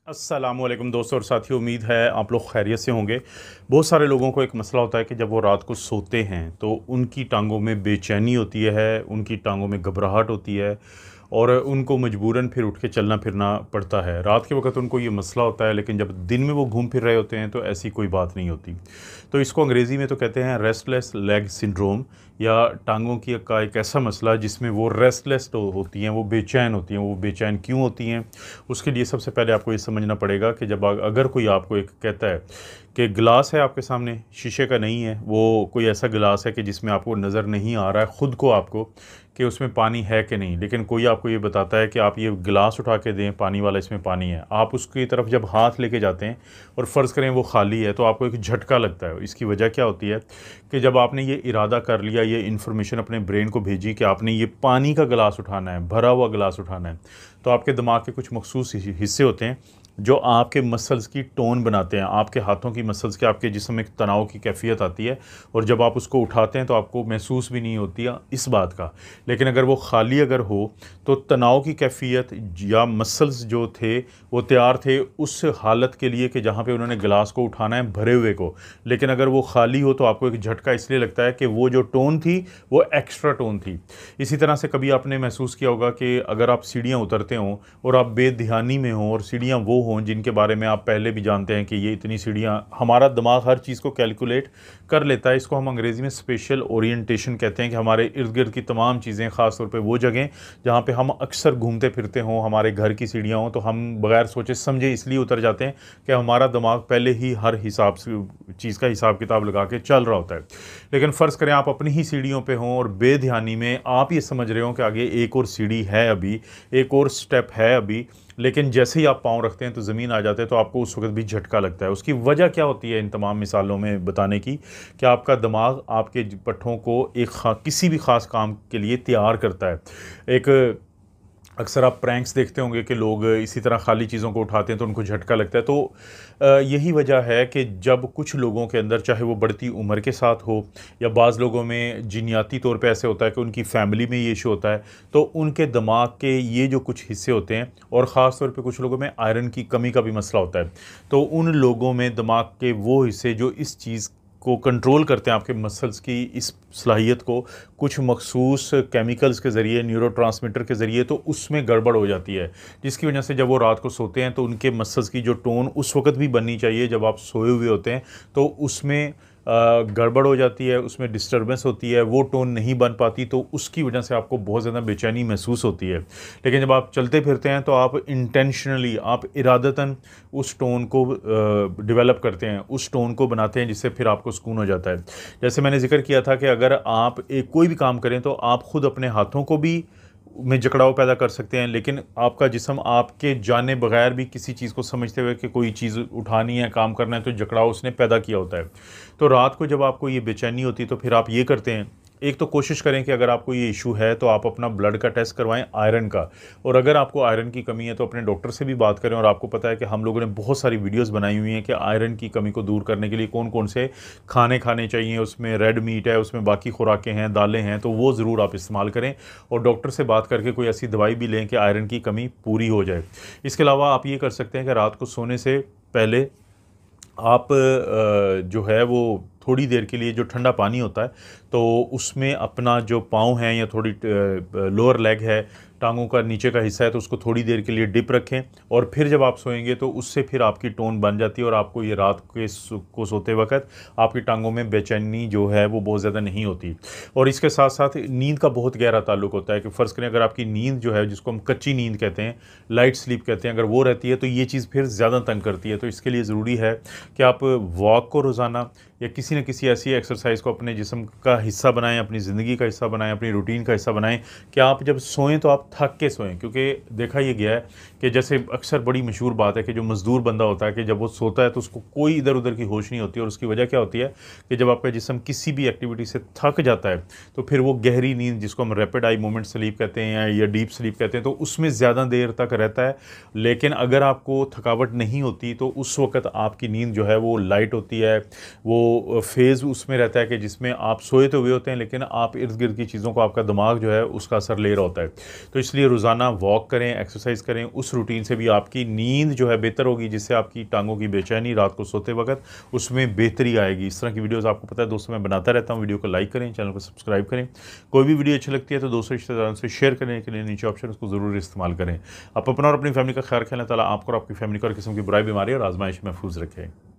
अस्सलामुअलैकुम दोस्तों और साथियों, उम्मीद है आप लोग खैरियत से होंगे। बहुत सारे लोगों को एक मसला होता है कि जब वो रात को सोते हैं तो उनकी टांगों में बेचैनी होती है, उनकी टांगों में घबराहट होती है और उनको मजबूरन फिर उठ के चलना फिरना पड़ता है। रात के वक्त उनको ये मसला होता है, लेकिन जब दिन में वो घूम फिर रहे होते हैं तो ऐसी कोई बात नहीं होती। तो इसको अंग्रेज़ी में तो कहते हैं रेस्टलेस लेग सिंड्रोम, या टांगों की का एक ऐसा मसला जिसमें वो रेस्टलेस तो होती हैं, वो बेचैन होती हैं। वो बेचैन क्यों होती हैं? उसके लिए सबसे पहले आपको ये समझना पड़ेगा कि जब अगर कोई आपको एक कहता है कि गिलास है आपके सामने, शीशे का नहीं है, वो कोई ऐसा गिलास है कि जिसमें आपको नज़र नहीं आ रहा है ख़ुद को आपको कि उसमें पानी है कि नहीं, लेकिन कोई आपको ये बताता है कि आप ये गिलास उठा के दें पानी वाला, इसमें पानी है। आप उसकी तरफ जब हाथ लेके जाते हैं और फ़र्ज़ करें वो खाली है, तो आपको एक झटका लगता है। इसकी वजह क्या होती है कि जब आपने ये इरादा कर लिया, ये इन्फॉर्मेशन अपने ब्रेन को भेजी कि आपने ये पानी का गिलास उठाना है, भरा हुआ गिलास उठाना है, तो आपके दिमाग के कुछ मखसूस हिस्से होते हैं जो आपके मसल्स की टोन बनाते हैं। आपके हाथों की मसल्स के, आपके जिस्म में एक तनाव की कैफियत आती है और जब आप उसको उठाते हैं तो आपको महसूस भी नहीं होती है इस बात का। लेकिन अगर वो खाली अगर हो तो तनाव की कैफियत या मसल्स जो थे वो तैयार थे उस हालत के लिए कि जहाँ पे उन्होंने गिलास को उठाना है भरे हुए को। लेकिन अगर वो खाली हो तो आपको एक झटका इसलिए लगता है कि वो जो टोन थी वो एक्स्ट्रा टोन थी। इसी तरह से कभी आपने महसूस किया होगा कि अगर आप सीढ़ियाँ उतरते हों और आप बेध्यानी में हों और सीढ़ियाँ वो हों जिनके बारे में आप पहले भी जानते हैं कि ये इतनी सीढ़ियाँ, हमारा दिमाग हर चीज़ को कैलकुलेट कर लेता है। इसको हम अंग्रेज़ी में स्पेशल ओरिएंटेशन कहते हैं कि हमारे इर्द गिर्द की तमाम चीज़ें, ख़ास तौर पे वो जगह जहाँ पे हम अक्सर घूमते फिरते हों, हमारे घर की सीढ़ियाँ हों, तो हम बगैर सोचे समझे इसलिए उतर जाते हैं कि हमारा दिमाग पहले ही हर हिसाब से चीज़ का हिसाब किताब लगा के चल रहा होता है। लेकिन फ़र्ज़ करें आप अपनी ही सीढ़ियों पे हों और बेध्यानी में आप ये समझ रहे हो कि आगे एक और सीढ़ी है अभी, एक और स्टेप है अभी, लेकिन जैसे ही आप पाँव रखते हैं तो ज़मीन आ जाते हैं, तो आपको उस वक़्त भी झटका लगता है। उसकी वजह क्या होती है इन तमाम मिसालों में बताने की? कि आपका दिमाग आपके पट्ठों को एक किसी भी ख़ास काम के लिए तैयार करता है। एक अक्सर आप प्रैंक्स देखते होंगे कि लोग इसी तरह खाली चीज़ों को उठाते हैं तो उनको झटका लगता है। तो यही वजह है कि जब कुछ लोगों के अंदर, चाहे वो बढ़ती उम्र के साथ हो या बाज़ लोगों में जीनियाती तौर पे ऐसे होता है कि उनकी फैमिली में ये इशू होता है, तो उनके दिमाग के ये जो कुछ हिस्से होते हैं, और ख़ास तौर पे कुछ लोगों में आयरन की कमी का भी मसला होता है, तो उन लोगों में दिमाग के वो हिस्से जो इस चीज़ को कंट्रोल करते हैं, आपके मसल्स की इस सलाहियत को, कुछ मखसूस केमिकल्स के ज़रिए, न्यूरोट्रांसमीटर के ज़रिए, तो उसमें गड़बड़ हो जाती है। जिसकी वजह से जब वो रात को सोते हैं तो उनके मसल्स की जो टोन उस वक़्त भी बननी चाहिए जब आप सोए हुए होते हैं, तो उसमें गड़बड़ हो जाती है, उसमें डिस्टर्बेंस होती है, वो टोन नहीं बन पाती, तो उसकी वजह से आपको बहुत ज़्यादा बेचैनी महसूस होती है। लेकिन जब आप चलते फिरते हैं तो आप इंटेंशनली, आप इरादतन उस टोन को डेवलप करते हैं, उस टोन को बनाते हैं, जिससे फिर आपको सुकून हो जाता है। जैसे मैंने ज़िक्र किया था कि अगर आप एक कोई भी काम करें तो आप ख़ुद अपने हाथों को भी में जकड़ाव पैदा कर सकते हैं, लेकिन आपका जिस्म आपके जाने बगैर भी किसी चीज़ को समझते हुए कि कोई चीज़ उठानी है, काम करना है, तो जकड़ाव उसने पैदा किया होता है। तो रात को जब आपको ये बेचैनी होती है तो फिर आप ये करते हैं, एक तो कोशिश करें कि अगर आपको ये इशू है तो आप अपना ब्लड का टेस्ट करवाएं आयरन का, और अगर आपको आयरन की कमी है तो अपने डॉक्टर से भी बात करें। और आपको पता है कि हम लोगों ने बहुत सारी वीडियोस बनाई हुई हैं कि आयरन की कमी को दूर करने के लिए कौन कौन से खाने खाने चाहिए, उसमें रेड मीट है, उसमें बाकी खुराकें हैं, दालें हैं, तो वो ज़रूर आप इस्तेमाल करें और डॉक्टर से बात करके कोई ऐसी दवाई भी लें कि आयरन की कमी पूरी हो जाए। इसके अलावा आप ये कर सकते हैं कि रात को सोने से पहले आप जो है वो थोड़ी देर के लिए जो ठंडा पानी होता है तो उसमें अपना जो पाँव हैं या थोड़ी लोअर लेग है, टांगों का नीचे का हिस्सा है, तो उसको थोड़ी देर के लिए डिप रखें और फिर जब आप सोएंगे तो उससे फिर आपकी टोन बन जाती है और आपको ये रात के को सोते वक्त आपकी टांगों में बेचैनी जो है वो बहुत ज़्यादा नहीं होती। और इसके साथ साथ नींद का बहुत गहरा ताल्लुक होता है कि फ़र्ज़ करें अगर आपकी नींद जो है, जिसको हम कच्ची नींद कहते हैं, लाइट स्लीप कहते हैं, अगर वो रहती है तो ये चीज़ फिर ज़्यादा तंग करती है। तो इसके लिए ज़रूरी है कि आप वॉक को रोज़ाना या किसी न किसी ऐसी एक्सरसाइज को अपने जिस्म का हिस्सा बनाएं, अपनी ज़िंदगी का हिस्सा बनाएं, अपनी रूटीन का हिस्सा बनाएं कि आप जब सोएं तो आप थक के सोएं। क्योंकि देखा ये गया है कि जैसे अक्सर बड़ी मशहूर बात है कि जो मज़दूर बंदा होता है कि जब वो सोता है तो उसको कोई इधर उधर की होश नहीं होती, और उसकी वजह क्या होती है कि जब आपका जिस्म किसी भी एक्टिविटी से थक जाता है तो फिर वो गहरी नींद, जिसको हम रैपिड आई मूवमेंट स्लीप कहते हैं या डीप स्लीप कहते हैं, तो उसमें ज़्यादा देर तक रहता है। लेकिन अगर आपको थकावट नहीं होती तो उस वक़्त आपकी नींद जो है वो लाइट होती है, वो वो फेज़ उसमें रहता है कि जिसमें आप सोए तो हुए होते हैं, लेकिन आप इर्द गिर्द की चीज़ों को, आपका दिमाग जो है उसका असर ले रहा होता है। तो इसलिए रोज़ाना वॉक करें, एक्सरसाइज करें, उस रूटीन से भी आपकी नींद जो है बेहतर होगी, जिससे आपकी टांगों की बेचैनी रात को सोते वक्त उसमें बेहतरी आएगी। इस तरह की वीडियोज़ आपको पता है दोस्तों मैं बनाता रहता हूँ। वीडियो को लाइक करें, चैनल को सब्सक्राइब करें। कोई भी वीडियो अच्छी लगती है तो दोस्तों रिश्तेदारों से शेयर करने के लिए नीचे ऑप्शन उसको ज़रूर इस्तेमाल करें। आप अपना और अपनी फैमिली का ख्याल रखें। अल्लाह ताला आपको और आपकी फैमिली को हर किस्म की बुराई, बीमारी और आजमाइश महफूज रखें।